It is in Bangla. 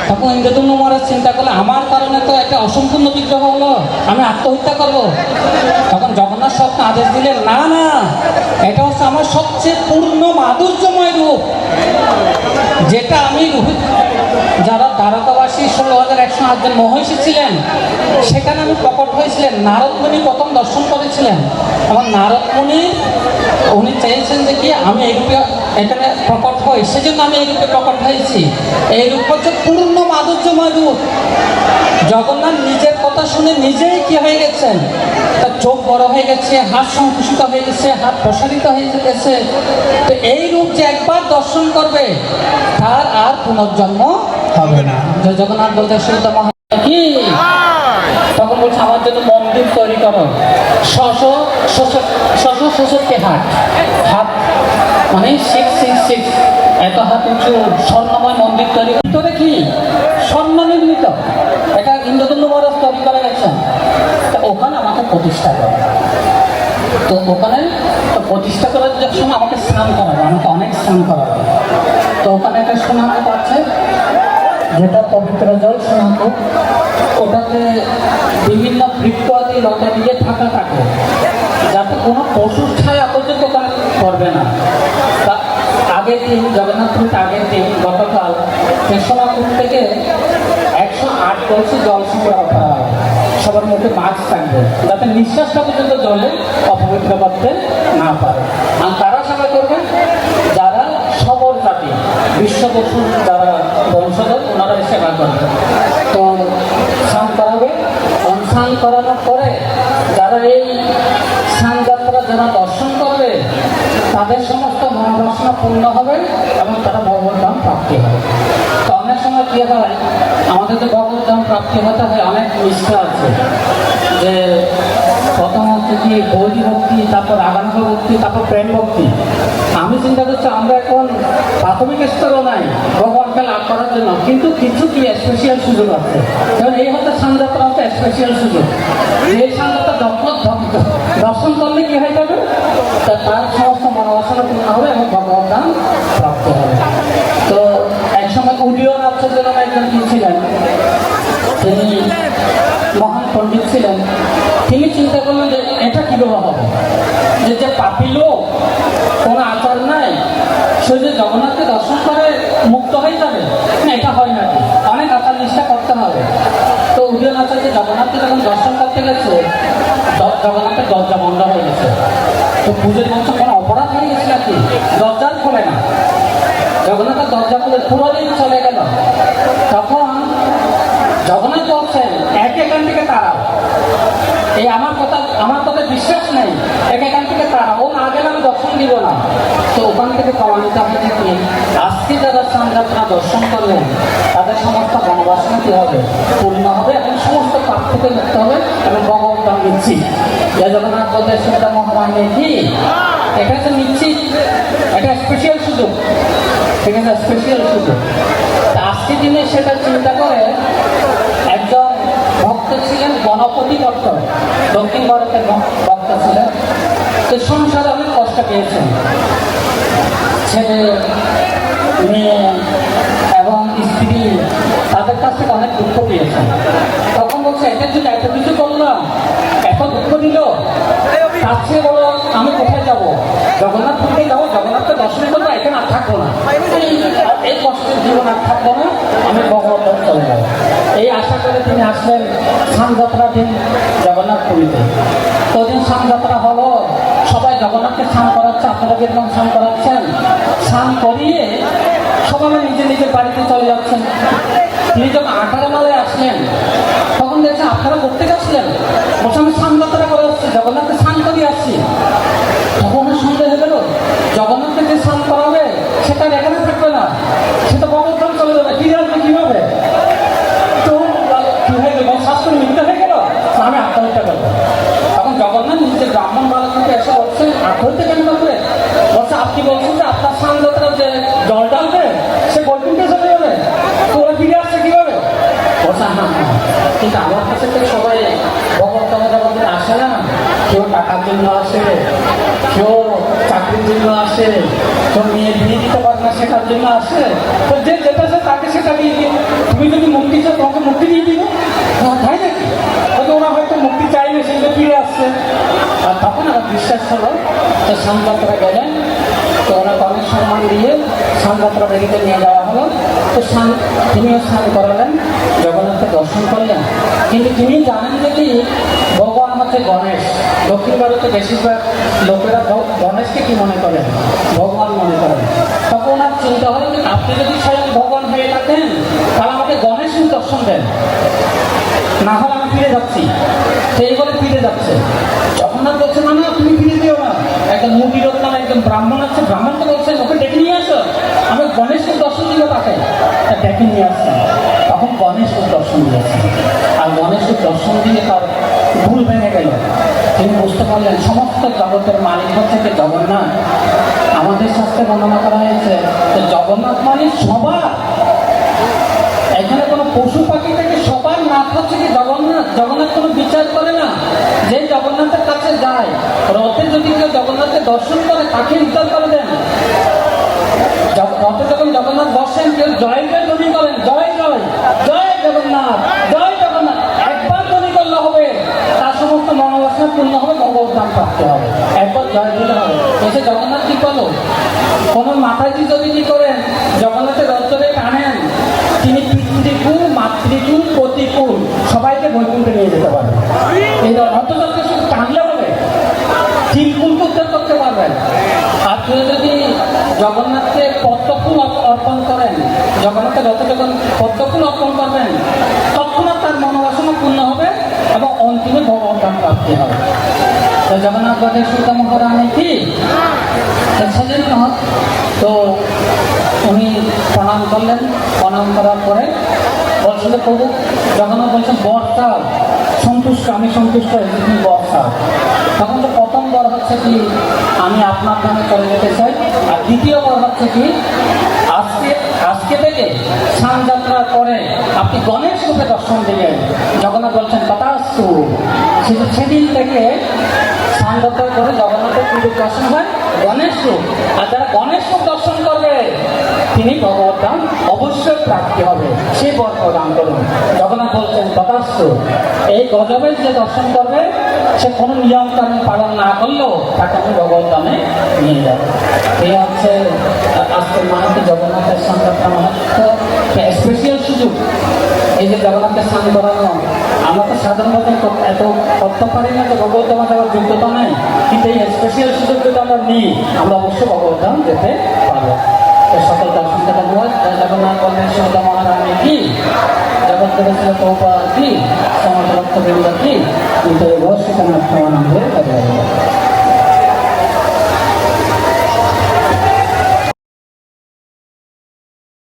তখন ইন্দ্রদম্ন মহারাজ চিন্তা করলে আমার কারণে তো একটা অসম্পূর্ণ বিগ্রহ হলো, আমি আত্মহত্যা করব। তখন জগন্নাথ স্বপ্ন আদেশ দিলেন, না না, এটা হচ্ছে আমার সবচেয়ে পূর্ণ মাধুর্যময় রূপ, যেটা আমি যারা দ্বারকাবাসী 16,108 জন মহিষী ছিলেন সেখানে আমি প্রকট হয়েছিলেন। নারদ মুনি প্রথম দর্শন করেছিলেন এবং নারদ মুনি উনি চেয়েছেন যে কি আমি এই রূপে এখানে প্রকট হই, সেজন্য আমি এই রূপে প্রকট হয়েছি। এই রূপ হচ্ছে পূর্ণ মাধুর্যময় রূপ। জগন্নাথ নিজের কথা শুনে নিজেই কি হয়ে গেছেন, তার চোখ বড় হয়ে গেছে, হাত সংকুচিত হয়ে গেছে, হাত প্রসারিত হয়ে গেছে। তো এই রূপ যে একবার দর্শন করবে তার আর পুনর্জন্ম হবে না। জগন্নাথ বলতে সুদা মহারাজ কি তখন বলছে আমার জন্য মন্দির তৈরি করো, 666 হাত, হাত মানে 666 এত হাত উঁচু স্বর্ণময় মন্দির তৈরি। ভিতরে কি স্বর্ণ নির্মিত, এটা ইন্দ্রদম্ন মহারাজ তৈরি করে গেছেন। তা ওখানে আমাকে প্রতিষ্ঠা করে, তো ওখানে তো প্রতিষ্ঠা করার সময় আমাকে স্নান করাবে, আমাকে অনেক স্নান করাবে। তো ওখানে একটা সোনাকুপ আছে, যেটা পবিত্র জল সোনাকুপ, ওটাতে বিভিন্ন বৃক্ষ আদি লতা দিয়ে ঢাকা থাকে, যাতে কোনো পশুর ছায়া পর্যন্ত ওখানে করবে না। তা আগের দিন জগন্নাথ পুরীতে আগের দিন গতকাল সোনাকুপ থেকে 108 কলসি জল সংগ্রহ করা হয়। সবার মুখে মাস্ক থাকবে, যাতে নিঃশ্বাসটা পর্যন্ত জলে অপবিত্র করতে না পারে। আর তারা সেবা করবে যারা সবর জাতি, বিশ্ববসুর যারা বংশধর, ওনারাই সেবা করবে। তো স্নান করাবে, স্নান করানোর পরে যারা এই স্নান যাত্রা যারা দর্শন করবে তাদের সমস্ত মনোবাসনা পূর্ণ হবে এবং তারা ভগবদ্ধাম প্রাপ্তি হবে। তো অনেক সময় কী হয়, আমাদের যে ভগবদ্ধাম প্রাপ্তি হতে হয় অনেক নিষ্ঠা আছে, যে প্রথম হচ্ছে কি বৈধি ভক্তি, তারপর আগাঙ্গ ভক্তি, তারপর প্রেম ভক্তি। আমি চিন্তা করছি আমরা এখন প্রাথমিক স্তরও নাই ভগবানকে লাভ করার জন্য, কিন্তু কিছু কি স্পেশাল সুযোগ আছে। যেমন এই হচ্ছে স্নানযাত্রা হচ্ছে স্পেশাল সুযোগ, এই স্নানযাত্রা দর্শন করলে কি হয়ে যাবে, তার সমস্ত মনোবাসনা পূর্ণ হবে এবং ভগবদ্ধাম প্রাপ্ত হবে। তো একসময় উদীয়ন আচার্য নামে একজন কি ছিলেন, তিনি মহান পণ্ডিত ছিলেন। তিনি চিন্তা করলেন যে এটা কীভাবে হবে, যে পাপী লোক, কোনো আচার নাই, সে যে জগন্নাথকে দর্শন করে মুক্ত হয়ে যাবে, না এটা হয় নাকি, অনেক আচার নিষ্ঠা করতে হবে। তো উদীয়ন আচার্য জগন্নাথকে যখন দর্শন করতে গেছে, জগন্নাথের দরজা বন্ধ হয়ে গেছে। তো পুজোর বংশ কোনো অপরাধ হয়ে গেছে নাকি, দরজা খোলে না, জগন্নাথের দরজা খুলে পুরো দিন চলে গেল। তখন জগন্নাথ বলছেন এখান থেকে তারাও, এই আমার কথা বিশ্বাস নেই, এখান থেকে তারা, ও না গেলে আমি দর্শন দিব না। তো ওখান থেকে প্রমাণিত হবে কি আজকে যারা স্নানযাত্রা দর্শন করলেন তাদের সমস্ত মনোবাসনা কি হবে, পূর্ণ হবে এবং সমস্ত পাপ থেকে মুক্ত হবে এবং ভগবদ্ধাম নিশ্চিত। জগন্নাথ বলতে সেটা মহামান্য কি, এটা তো নিশ্চিত, এটা স্পেশাল সুযোগ, ঠিক আছে, স্পেশাল সুযোগ। আজকের দিনে সেটা চিন্তা করে একজন ভক্ত ছিলেন গণপতি ভক্ত, দক্ষিণ ভারতের ভক্ত ছিলেন। তো সংসারে অনেক কষ্ট পেয়েছেন, ছেলে মেয়ে এবং স্ত্রী, তাদের কাছ থেকে অনেক দুঃখ পেয়েছেন। তখন বলছে এটার জন্য এত কিছু করলাম, এত দুঃখ দিল, তার চেয়ে বলো আমি কোথায় যাবো, জগন্নাথ পুরীতে যাবো, জগন্নাথকে দর্শন করবো, এখানে আর থাকবো না, এই কষ্টের জীবন আর থাকবো না, আমি ভগবদ্ধাম চলে যাবো। এই আশা করে তিনি আসলেন স্নানযাত্রার দিন জগন্নাথ পুরীতে। তো দিন স্নানযাত্রা হলো, সবাই জগন্নাথকে স্নান করাচ্ছে, আপনারা যেরকম স্নান করাচ্ছেন, স্নান করিয়ে সবাই নিজের নিজের বাড়িতে চলে যাচ্ছেন। তিনি যখন 18 মালায় আসলেন তখন দেখছেন আপনারা করতে গেছিলেন, বলছে আমি স্নানযাত্রা করে আসছি, জগন্নাথকে স্নান করিয়ে আসছি। তখন সন্দেহ হয়ে গেল, জগন্নাথকে যে স্নান করাবে সেটা এখানে থাকবে না, সেটা ভগবদ্ধাম চলে যাবে, ফিরে আসবে কীভাবে? তো কি হয়ে গেল, শাস্ত্র মিথ্যা হয়ে গেল, আমি আত্মহত্যা করবো। তখন জগন্নাথ নিজের ব্রাহ্মণ বালককে এসে বলছে আত্মহত্যা কেন করবে? বলছে আপনি বলছেন যে আপনার স্নানযাত্রা যে জল ডালবে সে বৈকুণ্ঠে চলে যাবে, তো ওরা ফিরে আসছে কীভাবে? বলছে হ্যাঁ, কিন্তু আমার কাছে তো সবাই ভগবদ্ধামে যখন আসে না, কেউ টাকার জন্য আসে, কেউ চাকরির জন্য আসে, কেউ মেয়ে বিয়ে দিতে পারে না সেটার জন্য আসে, তো যে যেটা আছে তাকে সেটা দিয়ে দিই। তুমি যদি মুক্তি চাও তোমাকে মুক্তি দিয়ে দিব, তাই নাকি? হয়তো ওরা হয়তো মুক্তি চাইলে সেগুলো ফিরে আসছে। আর তখন আমার বিশ্বাস হলো, তো স্নানযাত্রা গেলেন, তো ওনাকে অনেক সম্মান দিয়ে স্নানযাত্রা বেরিতে নিয়ে যাওয়া হলো। তো তিনিও স্নান করালেন, জগন্নাথকে দর্শন করলেন। কিন্তু তিনি জানেন যে কি ভগবান হচ্ছে গণেশ। দক্ষিণ ভারতে বেশিরভাগ লোকেরা গণেশকে কি মনে করেন? ভগবান মনে করেন। তখন ওনার চিন্তা হলো যে আপনি যদি স্বয়ং ভগবান হয়ে থাকেন তাহলে আমাকে গণেশের দর্শন দেন, না হলে আমি ফিরে যাচ্ছি। সেই বলে ফিরে যাচ্ছে। জগন্নাথ বলছে না, না তুমি ফিরে দিও না, একদম মুদির নাম একদম ব্রাহ্মণ আছে, ব্রাহ্মণকে বলছেন ওকে ডেকে নিয়ে আসো, আমি গণেশের দর্শন দিব তাকে। ডেকে নিয়ে আসছেন, তখন গণেশের দর্শন দিয়েছেন। আর গণেশের দর্শন দিয়ে তার ভুল ভেঙে গেল। তিনি বুঝতে পারলেন সমস্ত জগতের মালিক হচ্ছে যে জগন্নাথ। আমাদের শাস্ত্রে বর্ণনা করা হয়েছে যে জগন্নাথ মানে সবার, এখানে কোনো পশু পাখি থেকে সবার নাথ হচ্ছে কি জগন্নাথ। জগন্নাথ কোনো বিচার করে না। যে জগন্নাথের কাছে যায়, রথে যদি কেউ জগন্নাথকে দর্শন করে তাকে উদ্ধার করে দেন। রথে যখন জগন্নাথ বসেন, কেউ জয় জয় ধ্বনি করেন, জয় জয় জয় জগন্নাথ, জয় জগন্নাথ একবার ধ্বনি করলে হবে, তার সমস্ত মনোবাসনা পূর্ণ হবে, ভগবত ধাম প্রাপ্তি হবে। একবার জয় দিতে হবে। এসে জগন্নাথ কি করলো? কোনো মাতাজি যদি কি করেন জগন্নাথের রথ ধরে টানেন, তিনি পিতৃকুল, মাতৃকুল, প্রতিকুল সবাইকে বৈকুণ্ঠে নিয়ে যেতে পারবেন। এই রথযাত্রা শুধু টানলে হবে, তিনকুলকে উদ্ধার করতে পারবেন। আর কেউ যদি জগন্নাথকে পদ্মফুল অর্পণ করেন, জগন্নাথের রথে যখন পদ্মফুল অর্পণ করবেন, তৎক্ষণাৎ তার মনোবাসনা পূর্ণ হবে এবং অন্তিমে ভগবত ধাম প্রাপ্তি হবে। তো জগন্নাথ বলে সীতা মহারানী কি সেজন্য তো উনি প্রণাম করলেন। প্রণাম করার পরে বলছিল প্রভু, জগন্নাথ বলছেন বর চাও, সন্তুষ্ট, আমি সন্তুষ্ট হয়েছি, তুমি বর চাও। তখন তো প্রথম বর হচ্ছে কি আমি আপনার নামে চলে যেতে চাই। আর দ্বিতীয় বর হচ্ছে কি আজকে থেকে স্নানযাত্রার পরে আপনি গণেশ রূপে দর্শন দিলেন। জগন্নাথ বলছেন তথাস্তু। সেদিন থেকে স্নানযাত্রা করে জগন্নাথের পুরো দর্শন হয় গণেশ রূপ। আর যারা গণেশ রূপ দর্শন করবে তিনি ভগবত ধাম অবশ্যই প্রাপ্তি হবে, সে বর প্রদান করুন। জগন্নাথ বলছেন তথাস্তু। এই গজবের যে দর্শন করবে সে কোনো নিয়ম কানুন পালন না করলেও তাকে আমি ভগবত ধামে নিয়ে যাব। এই হচ্ছে আজকের মাহাত্ম্য, জগন্নাথের স্নানযাত্রা মাহাত্ম্য। স্পেশাল সুযোগ এই যে জগন্নাথকে স্নান করানো। আমরা তো সাধারণত এত করতে পারি না যে ভগবত ধামে যাওয়ার যোগ্যতা নেই, কিন্তু এই স্পেশাল সুযোগ যদি আমরা নিই আমরা অবশ্যই ভগবত ধাম যেতে পারবো। সকল দর্শন থেকে জগন্নাথ বললেন সীতা মহারানী কি, জগৎ প্রভুপাদ কি, সমস্ত ভক্তবৃন্দ কি, কিন্তু সীতানাথ নাম ধরে